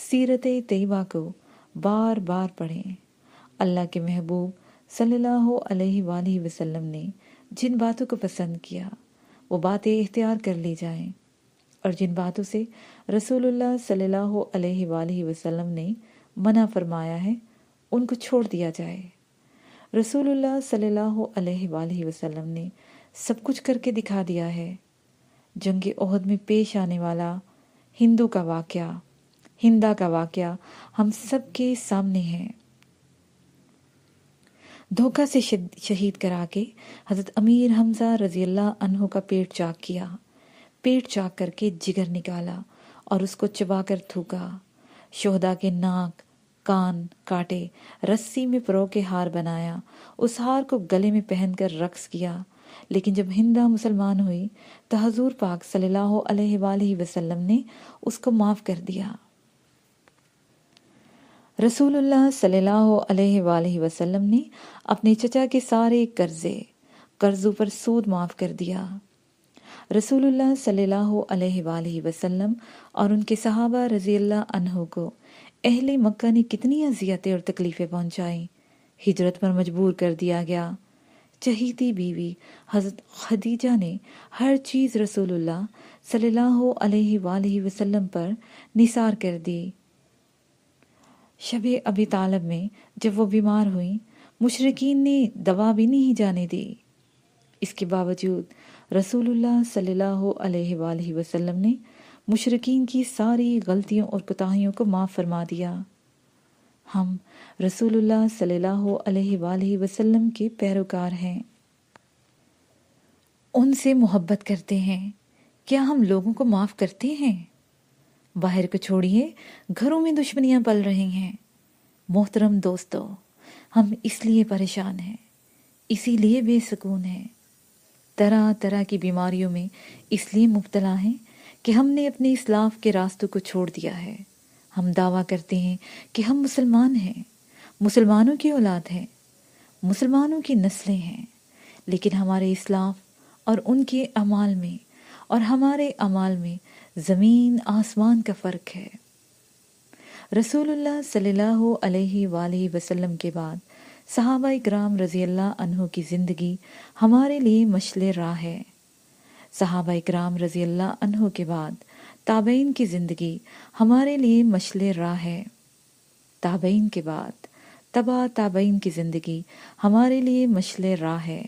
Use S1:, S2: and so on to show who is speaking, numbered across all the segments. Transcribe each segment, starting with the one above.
S1: سیرت طیبہ کو بار بار پڑھیں۔ اللہ کے محبوب صلی اللہ علیہ وآلہ وسلم نے جن باتوں کو پسند کیا وہ باتیں اختیار کر لی جائیں، اور جن باتوں سے رسول اللہ صلی اللہ علیہ وآلہ وسلم نے منع فرمایا ہے ان کو چھوڑ دیا جائے۔ رسول اللہ صلی اللہ علیہ وآلہ وسلم نے سب کچھ کر کے دکھا دیا ہے۔ جنگ احد میں پیش آنے والا ہندا کا واقعہ ہم سب کے سامنے ہے۔ دھوکہ سے شہید کرا کے حضرت امیر حمزہ رضی اللہ عنہ کا پیٹ چاک کیا، پیٹ چاک کر کے جگر نکالا اور اس کو چبا کر تھوکا۔ شہداء کے ناک کان کاٹے، رسی میں پرو کے ہار بنایا، اس ہار کو گلے میں پہن کر رقص کیا۔ لیکن جب ہندا مسلمان ہوئی تو حضور پاک صلی اللہ علیہ وآلہ وسلم نے اس کو معاف کر دیا۔ رسول اللہ صلی اللہ علیہ وآلہ وسلم نے اپنے چچا کے سارے قرضوں پر سود معاف کر دیا۔ رسول اللہ صلی اللہ علیہ وآلہ وسلم اور ان کے صحابہ رضی اللہ عنہ کو اہل مکہ نے کتنی اذیتیں اور تکلیفیں پہنچائیں، ہجرت پر مجبور کر دیا گیا۔ چہیتی بیوی حضرت خدیجہ نے ہر چیز رسول اللہ صلی اللہ علیہ وآلہ وسلم پر نثار کر دی۔ شب ابی طالب میں جب وہ بیمار ہوئیں، مشرکین نے دوا بھی نہیں جانے دی۔ اس کے باوجود رسول اللہ صلی اللہ علیہ وآلہ وسلم نے مشرکین کی ساری غلطیوں اور کوتاہیوں کو معاف فرما دیا۔ ہم رسول اللہ صلی اللہ علیہ وآلہ وسلم کے پیروکار ہیں، ان سے محبت کرتے ہیں۔ کیا ہم لوگوں کو معاف کرتے ہیں؟ باہر کو چھوڑیے، گھروں میں دشمنیاں پل رہی ہیں۔ محترم دوستو، ہم اس لیے پریشان ہیں، اسی لیے بے سکون ہیں، طرح طرح کی بیماریوں میں اس لیے مبتلا ہیں کہ ہم نے اپنے اسلاف کے راستوں کو چھوڑ دیا ہے۔ ہم دعویٰ کرتے ہیں کہ ہم مسلمان ہیں، مسلمانوں کی اولاد ہیں، مسلمانوں کی نسلیں ہیں، لیکن ہمارے اسلاف اور ان کے اعمال میں اور ہمارے اعمال میں زمین آسمان کا فرق ہے۔ رسول اللہ صلی اللہ علیہ وآلہ وسلم کے بعد صحابہ اکرام رضی اللہ عنہ کی زندگی ہمارے لیے مشعل راہ ہے۔ صحابہ اکرام رضی اللہ عنہ کے بعد تابعین کی زندگی ہمارے لیے مشعل راہ ہے۔ تابعین کے بعد تبع تابعین کی زندگی ہمارے لیے مشعل راہ ہے،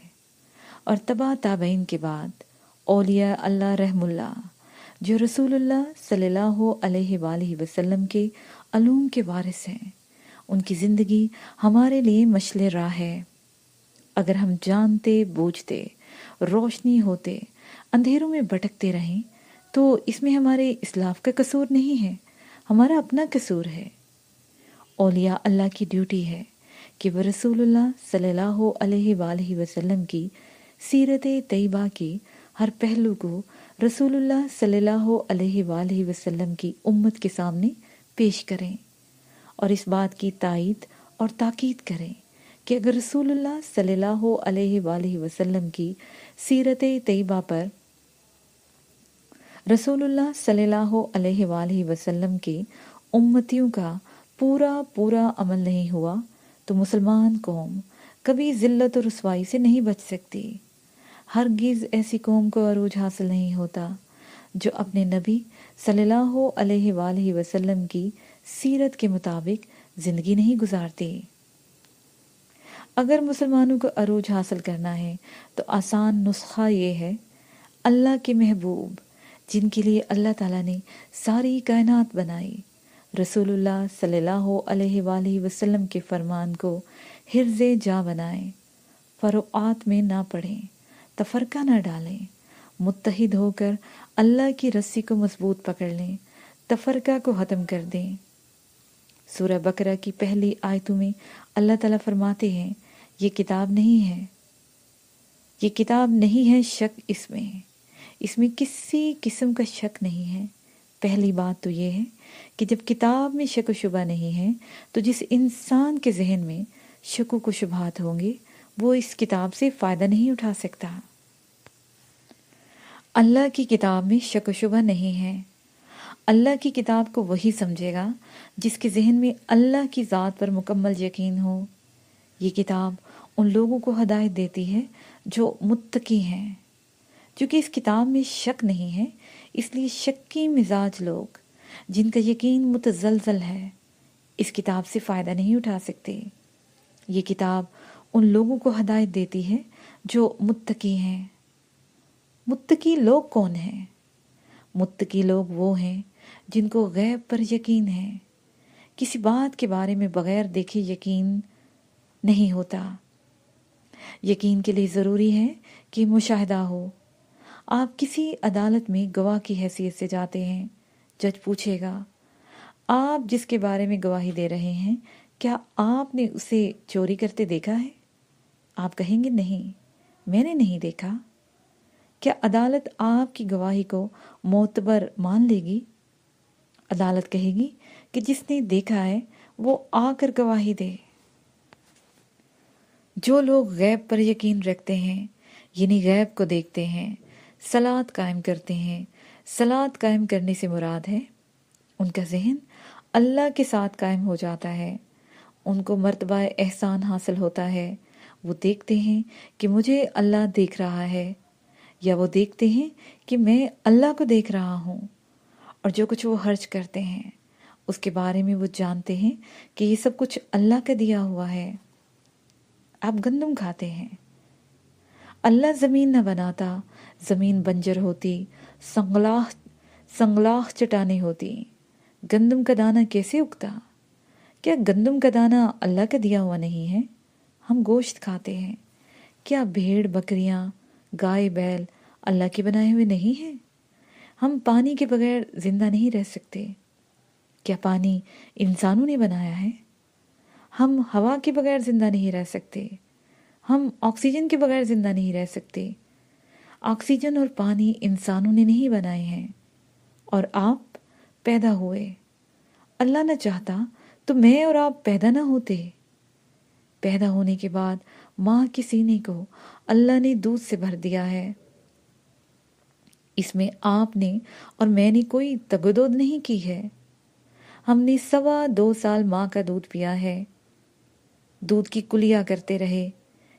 S1: اور تبع تابعین کے بعد اولیاء اللہ رحم اللہ جو رسول اللہ صلی اللہ علیہ وآلہ وسلم کے علوم کے وارث ہیں، ان کی زندگی ہمارے لیے مشعل راہ ہے۔ اگر ہم جانتے بوجھتے روشنی ہوتے اندھیروں میں بھٹکتے رہیں تو اس میں ہمارے اسلاف کا قصور نہیں ہے، ہمارا اپنا قصور ہے۔ اولیاء اللہ کی ڈیوٹی ہے کہ وہ رسول اللہ صلی اللہ علیہ وآلہ وسلم کی سیرت طیبہ کی ہر پہلو کو رسول اللہ صلی اللہ علیہ وآلہ وسلم کی امت کے سامنے پیش کریں، اور اس بات کی تائید اور تاکید کریں کہ اگر رسول اللہ صلی اللہ علیہ وآلہ وسلم کی سیرت طیبہ پر رسول اللہ صلی اللہ علیہ وآلہ وسلم کے امتیوں کا پورا عمل نہیں ہوا تو مسلمان قوم کبھی ذلت و رسوائی سے نہیں بچ سکتی۔ ہرگز ایسی قوم کو عروج حاصل نہیں ہوتا جو اپنے نبی صلی اللہ علیہ وآلہ وسلم کی سیرت کے مطابق زندگی نہیں گزارتی۔ اگر مسلمانوں کو عروج حاصل کرنا ہے تو آسان نسخہ یہ ہے، اللہ کے محبوب جن کے لیے اللہ تعالیٰ نے ساری کائنات بنائی، رسول اللہ صلی اللہ علیہ وآلہ وسلم کے فرمان کو حرز جا بنائیں، فروعات میں نہ پڑھیں، تفرقہ نہ ڈالیں، متحد ہو کر اللہ کی رسی کو مضبوط پکڑ لیں، تفرقہ کو ختم کر دیں۔ سورہ بقرہ کی پہلی آیتوں میں اللہ تعالیٰ فرماتے ہیں، یہ کتاب نہیں ہے شک اس میں کسی قسم کا شک نہیں ہے۔ پہلی بات تو یہ ہے کہ جب کتاب میں شک و شبہ نہیں ہے تو جس انسان کے ذہن میں شکوک و شبہات ہوں گے وہ اس کتاب سے فائدہ نہیں اٹھا سکتا۔ اللہ کی کتاب میں شک و شبہ نہیں ہے۔ اللہ کی کتاب کو وہی سمجھے گا جس کے ذہن میں اللہ کی ذات پر مکمل یقین ہو۔ یہ کتاب ان لوگوں کو ہدایت دیتی ہے جو متقی ہیں۔ چونکہ اس کتاب میں شک نہیں ہے، اس لیے شکی مزاج لوگ جن کا یقین متزلزل ہے اس کتاب سے فائدہ نہیں اٹھا سکتے۔ یہ کتاب ان لوگوں کو ہدایت دیتی ہے جو متقی ہیں۔ متقی لوگ کون ہیں؟ متقی لوگ وہ ہیں جن کو غیب پر یقین ہے۔ کسی بات کے بارے میں بغیر دیکھے یقین نہیں ہوتا۔ یقین کے لیے ضروری ہے کہ مشاہدہ ہو۔ آپ کسی عدالت میں گواہ کی حیثیت سے جاتے ہیں، جج پوچھے گا آپ جس کے بارے میں گواہی دے رہے ہیں کیا آپ نے اسے چوری کرتے دیکھا ہے؟ آپ کہیں گے نہیں، میں نے نہیں دیکھا۔ کیا عدالت آپ کی گواہی کو معتبر مان لے گی؟ عدالت کہے گی کہ جس نے دیکھا ہے وہ آ کر گواہی دے۔ جو لوگ غیب پر یقین رکھتے ہیں یعنی غیب کو دیکھتے ہیں، صلاۃ قائم کرتے ہیں، صلاۃ قائم کرنے سے مراد ہے ان کا ذہن اللہ کے ساتھ قائم ہو جاتا ہے، ان کو مرتبہ احسان حاصل ہوتا ہے۔ وہ دیکھتے ہیں کہ مجھے اللہ دیکھ رہا ہے، یا وہ دیکھتے ہیں کہ میں اللہ کو دیکھ رہا ہوں، اور جو کچھ وہ خرچ کرتے ہیں اس کے بارے میں وہ جانتے ہیں کہ یہ سب کچھ اللہ کا دیا ہوا ہے۔ آپ گندم کھاتے ہیں، اللہ زمین نہ بناتا، زمین بنجر ہوتی، سنگلاخ چٹانیں ہوتی، گندم کا دانہ کیسے اگتا؟ کیا گندم کا دانہ اللہ کا دیا ہوا نہیں ہے؟ ہم گوشت کھاتے ہیں، کیا بھیڑ بکریاں گائے بیل اللہ کے بنائے ہوئے نہیں ہیں؟ ہم پانی کے بغیر زندہ نہیں رہ سکتے، کیا پانی انسانوں نے بنایا ہے؟ ہم ہوا کے بغیر زندہ نہیں رہ سکتے، ہم آکسیجن کے بغیر زندہ نہیں رہ سکتے۔ آکسیجن اور پانی انسانوں نے نہیں بنائے ہیں، اور آپ پیدا ہوئے۔ اللہ نہ چاہتا تو میں اور آپ پیدا نہ ہوتے۔ پیدا ہونے کے بعد ماں کے سینے کو اللہ نے دودھ سے بھر دیا ہے۔ اس میں آپ نے اور میں نے کوئی تگودود نہیں کی ہے۔ ہم نے 2.25 سال ماں کا دودھ پیا ہے، دودھ کی کلیا کرتے رہے۔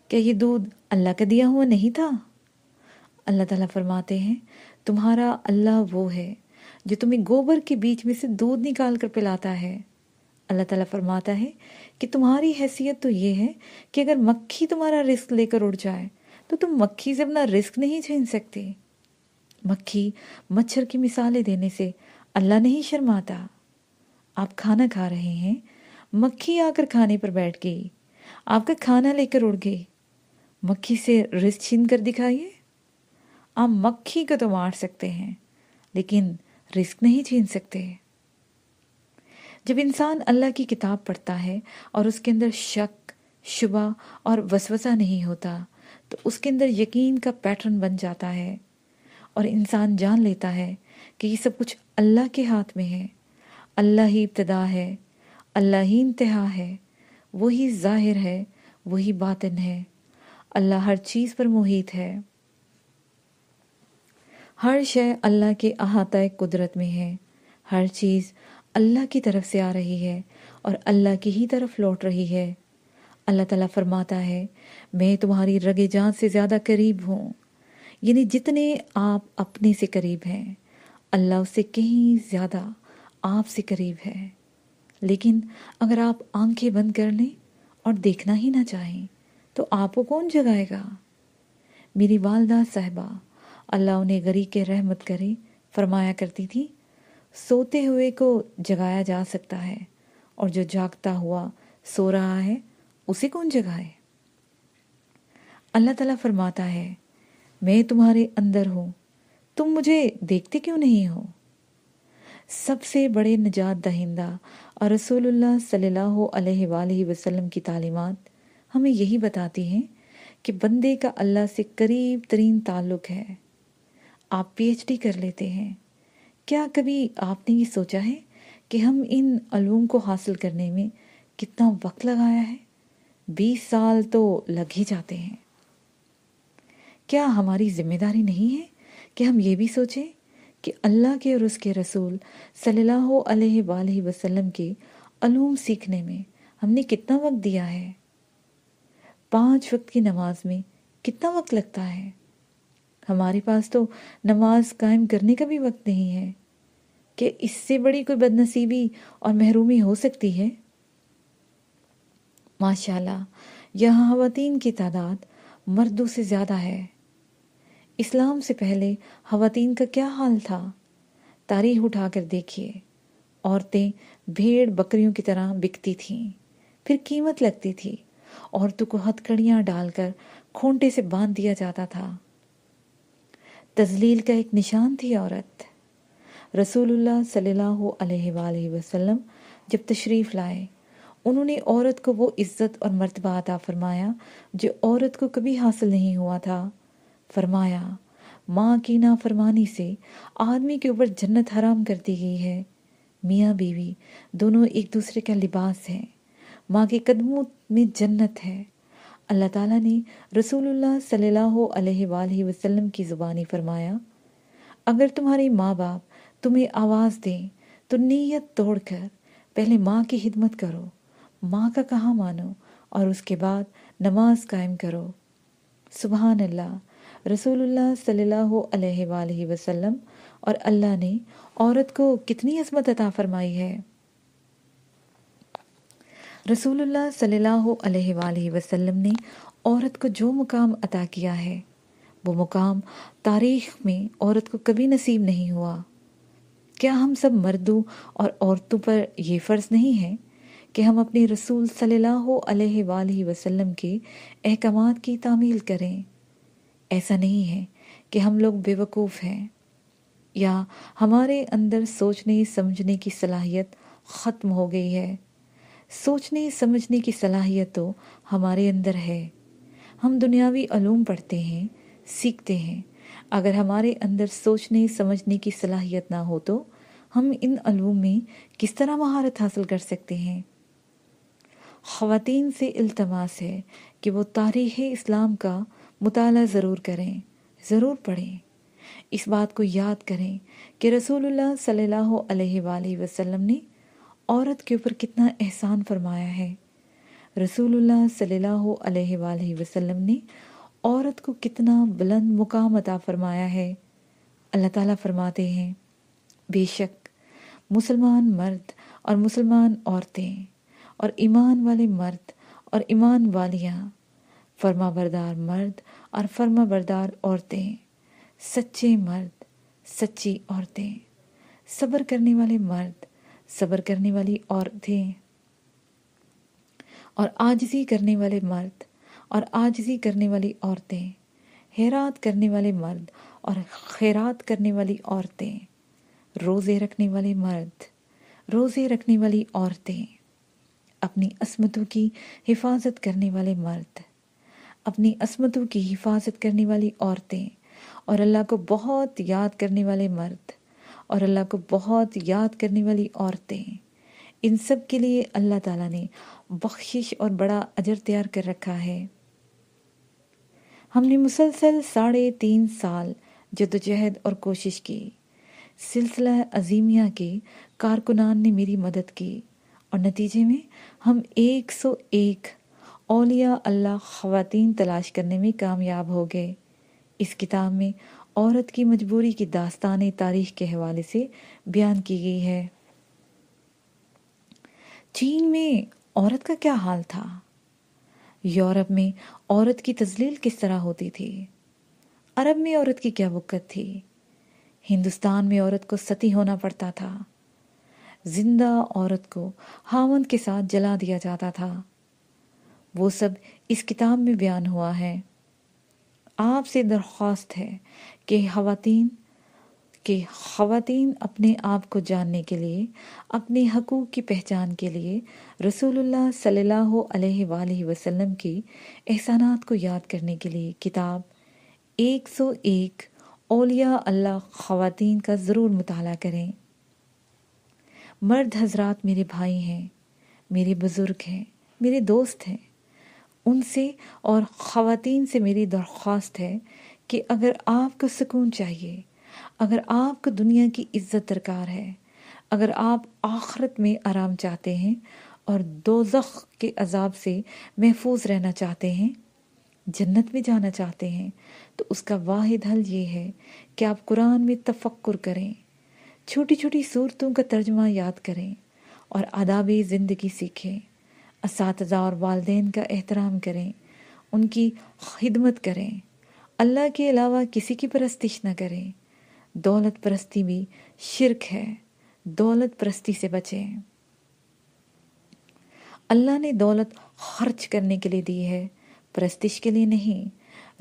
S1: کیا یہ دودھ اللہ کا دیا ہوا نہیں تھا؟ اللہ تعالیٰ فرماتے ہیں تمہارا اللہ وہ ہے جو تمہیں گوبر کے بیچ میں سے دودھ نکال کر پلاتا ہے۔ اللہ تعالیٰ فرماتا ہے کہ تمہاری حیثیت تو یہ ہے کہ اگر مکھی تمہارا رزق لے کر اڑ جائے تو تم مکھی سے اپنا رزق نہیں چھین سکتے۔ مکھی مچھر کی مثالیں دینے سے اللہ نہیں شرماتا۔ آپ کھانا کھا رہے ہیں، مکھی آ کر کھانے پر بیٹھ گئی، آپ کا کھانا لے کر اڑ گئی، مکھی سے رزق چھین کر دکھائیے۔ آپ مکھی کو تو مار سکتے ہیں لیکن رزق نہیں چھین سکتے۔ جب انسان اللہ کی کتاب پڑھتا ہے اور اس کے اندر شک، شبہ اور وسوسہ نہیں ہوتا تو اس کے اندر یقین کا پیٹرن بن جاتا ہے، اور انسان جان لیتا ہے کہ یہ سب کچھ اللہ کے ہاتھ میں ہے۔ اللہ ہی ابتدا ہے، اللہ ہی انتہا ہے، وہی ظاہر ہے، وہی باطن ہے، اللہ ہر چیز پر محیط ہے۔ ہر شے اللہ کے احاطہ قدرت میں ہے، ہر چیز اللہ کی طرف سے آ رہی ہے اور اللہ کی ہی طرف لوٹ رہی ہے۔ اللہ تعالیٰ فرماتا ہے میں تمہاری رگ جان سے زیادہ قریب ہوں، یعنی جتنے آپ اپنے سے قریب ہیں اللہ اس سے کہیں زیادہ آپ سے قریب ہے۔ لیکن اگر آپ آنکھیں بند کر لیں اور دیکھنا ہی نہ چاہیں تو آپ کو کون جگائے گا؟ میری والدہ صاحبہ اللہ انہیں غریق کے رحمت کرے فرمایا کرتی تھی سوتے ہوئے کو جگایا جا سکتا ہے اور جو جاگتا ہوا سو رہا ہے اسے کون جگائے؟ اللہ تعالیٰ فرماتا ہے میں تمہارے اندر ہوں، تم مجھے دیکھتے کیوں نہیں ہو؟ سب سے بڑے نجات دہندہ اور رسول اللہ صلی اللہ علیہ وآلہ وسلم کی تعلیمات ہمیں یہی بتاتی ہیں کہ بندے کا اللہ سے قریب ترین تعلق ہے۔ آپ پی ایچ ڈی کر لیتے ہیں، کیا کبھی آپ نے یہ سوچا ہے کہ ہم ان علوم کو حاصل کرنے میں کتنا وقت لگایا ہے؟ 20 سال تو لگ ہی جاتے ہیں۔ کیا ہماری ذمہ داری نہیں ہے کہ ہم یہ بھی سوچیں کہ اللہ کے اور اس کے رسول صلی اللہ علیہ وآلہ وسلم کے علوم سیکھنے میں ہم نے کتنا وقت دیا ہے؟ 5 وقت کی نماز میں کتنا وقت لگتا ہے؟ ہمارے پاس تو نماز قائم کرنے کا بھی وقت نہیں ہے کہ اس سے بڑی کوئی بد نصیبی اور محرومی ہو سکتی ہے؟ ماشاءاللہ یہاں خواتین کی تعداد مردوں سے زیادہ ہے۔ اسلام سے پہلے خواتین کا کیا حال تھا؟ تاریخ اٹھا کر دیکھیے۔ عورتیں بھیڑ بکریوں کی طرح بکتی تھیں، پھر قیمت لگتی تھی، عورتوں کو ہتھکڑیاں ڈال کر کھونٹے سے باندھ دیا جاتا تھا۔ تذلیل کا ایک نشان تھی عورت۔ رسول اللہ صلی اللہ علیہ وآلہ وسلم جب تشریف لائے، انہوں نے عورت کو وہ عزت اور مرتبہ عطا فرمایا جو عورت کو کبھی حاصل نہیں ہوا تھا۔ فرمایا، ماں کی نافرمانی سے آدمی کے اوپر جنت حرام کر دی گئی ہے۔ میاں بیوی دونوں ایک دوسرے کا لباس ہیں، ماں کے قدموں میں جنت ہے۔ اللہ تعالیٰ نے رسول اللہ صلی اللہ علیہ وآلہ وسلم کی زبانی فرمایا، اگر تمہاری ماں باپ تمہیں آواز دیں تو نیت توڑ کر پہلے ماں کی خدمت کرو، ماں کا کہا مانو اور اس کے بعد نماز قائم کرو۔ سبحان اللہ، رسول اللہ صلی اللہ علیہ وآلہ وسلم اور اللہ نے عورت کو کتنی عظمت عطا فرمائی ہے۔ رسول اللہ صلی اللہ علیہ وآلہ وسلم نے عورت کو جو مقام عطا کیا ہے، وہ مقام تاریخ میں عورت کو کبھی نصیب نہیں ہوا۔ کیا ہم سب مردوں اور عورتوں پر یہ فرض نہیں ہے کہ ہم اپنے رسول صلی اللہ علیہ وآلہ وسلم کے احکامات کی تعمیل کریں؟ ایسا نہیں ہے کہ ہم لوگ بے وقوف ہیں یا ہمارے اندر سوچنے سمجھنے کی صلاحیت ختم ہو گئی ہے۔ سوچنے سمجھنے کی صلاحیت تو ہمارے اندر ہے۔ ہم دنیاوی علوم پڑھتے ہیں، سیکھتے ہیں۔ اگر ہمارے اندر سوچنے سمجھنے کی صلاحیت نہ ہو تو ہم ان علوم میں کس طرح مہارت حاصل کر سکتے ہیں؟ خواتین سے التماس ہے کہ وہ تاریخ اسلام کا مطالعہ ضرور کریں، ضرور پڑھیں۔ اس بات کو یاد کریں کہ رسول اللہ صلی اللہ علیہ وآلہ وسلم نے عورت کے اوپر کتنا احسان فرمایا ہے۔ رسول اللہ صلی اللہ علیہ وآلہ وسلم نے عورت کو کتنا بلند مقام عطا فرمایا ہے۔ اللہ تعالیٰ فرماتے ہیں، بے شک مسلمان مرد اور مسلمان عورتیں اور ایمان والے مرد اور ایمان والیاں، فرما بردار مرد اور فرما بردار عورتیں، سچے مرد سچی عورتیں، صبر کرنے والے مرد صبر کرنے والی عورتیں، اور عاجزی کرنے والے مرد اور عاجزی کرنے والی عورتیں، خیرات کرنے والے مرد اور خیرات کرنے والی عورتیں، روزے رکھنے والے مرد روزے رکھنے والی عورتیں، اپنی عصمتوں کی حفاظت کرنے والے مرد اپنی عصمتوں کی حفاظت کرنے والی عورتیں، اور اللہ کو بہت یاد کرنے والے مرد اور اللہ کو بہت یاد کرنے والی عورتیں، ان سب کے لیے اللہ تعالیٰ نے بخشش اور بڑا اجر تیار کر رکھا ہے۔ ہم نے مسلسل 3.5 سال جدوجہد اور کوشش کی۔ سلسلہ عظیمیہ کے کارکنان نے میری مدد کی اور نتیجے میں ہم 101 اولیاء اللہ خواتین تلاش کرنے میں کامیاب ہو گئے۔ اس کتاب میں عورت کی مجبوری کی داستان تاریخ کے حوالے سے بیان کی گئی ہے۔ چین میں عورت کا کیا حال تھا؟ یورپ میں عورت کی تذلیل کس طرح ہوتی تھی؟ عرب میں عورت کی کیا وقت تھی؟ ہندوستان میں عورت کو ستی ہونا پڑتا تھا۔ زندہ عورت کو خاوند کے ساتھ جلا دیا جاتا تھا۔ وہ سب اس کتاب میں بیان ہوا ہے۔ آپ سے درخواست ہے کہ خواتین اپنے آپ کو جاننے کے لیے، اپنے حقوق کی پہچان کے لیے رسول اللہ صلی اللہ علیہ وآلہ وسلم کی احسانات کو یاد کرنے کے لیے کتاب 101 اولیاء اللہ خواتین کا ضرور مطالعہ کریں۔ مرد حضرات میرے بھائی ہیں، میرے بزرگ ہیں، میرے دوست ہیں، ان سے اور خواتین سے میری درخواست ہے کہ اگر آپ کو سکون چاہیے، اگر آپ کو دنیا کی عزت درکار ہے، اگر آپ آخرت میں آرام چاہتے ہیں اور دوزخ کے عذاب سے محفوظ رہنا چاہتے ہیں، جنت میں جانا چاہتے ہیں، تو اس کا واحد حل یہ ہے کہ آپ قرآن میں تفکر کریں، چھوٹی چھوٹی صورتوں کا ترجمہ یاد کریں اور آداب زندگی سیکھیں، اساتذہ اور والدین کا احترام کریں، ان کی خدمت کریں، اللہ کے علاوہ کسی کی پرستش نہ کریں۔ دولت پرستی بھی شرک ہے، دولت پرستی سے بچیں۔ اللہ نے دولت خرچ کرنے کے لیے دی ہے، پرستش کے لیے نہیں۔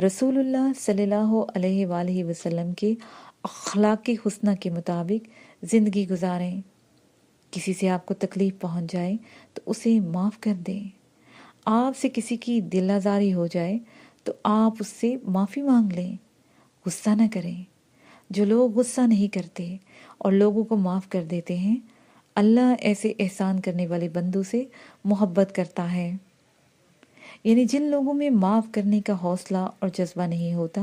S1: رسول اللہ صلی اللہ علیہ وآلہ وسلم کے اخلاق حسنہ کے مطابق زندگی گزاریں۔ کسی سے آپ کو تکلیف پہنچ جائے تو اسے معاف کر دیں۔ آپ سے کسی کی دل آزاری ہو جائے تو آپ اس سے معافی مانگ لیں، غصہ نہ کریں۔ جو لوگ غصہ نہیں کرتے اور لوگوں کو معاف کر دیتے ہیں، اللہ ایسے احسان کرنے والے بندوں سے محبت کرتا ہے۔ یعنی جن لوگوں میں معاف کرنے کا حوصلہ اور جذبہ نہیں ہوتا،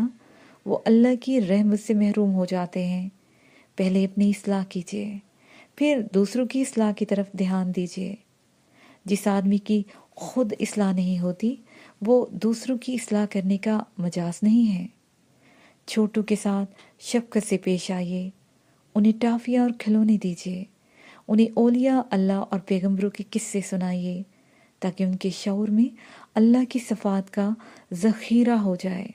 S1: وہ اللہ کی رحمت سے محروم ہو جاتے ہیں۔ پہلے اپنی اصلاح کیجیے، پھر دوسروں کی اصلاح کی طرف دھیان دیجیے۔ جس آدمی کی خود اصلاح نہیں ہوتی، وہ دوسروں کی اصلاح کرنے کا مجاز نہیں ہے۔ چھوٹوں کے ساتھ شفقت سے پیش آئیے، انہیں ٹافیاں اور کھلونے دیجیے، انہیں اولیاء اللہ اور پیغمبروں کے قصے سنائیے تاکہ ان کے شعور میں اللہ کی صفات کا ذخیرہ ہو جائے۔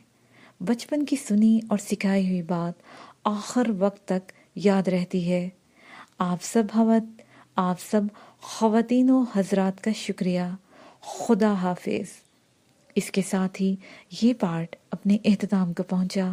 S1: بچپن کی سنی اور سکھائی ہوئی بات آخر وقت تک یاد رہتی ہے۔ آپ سب خواتین و حضرات کا شکریہ۔ خدا حافظ۔ اس کے ساتھ ہی یہ پارٹ اپنے اختتام کو پہنچا۔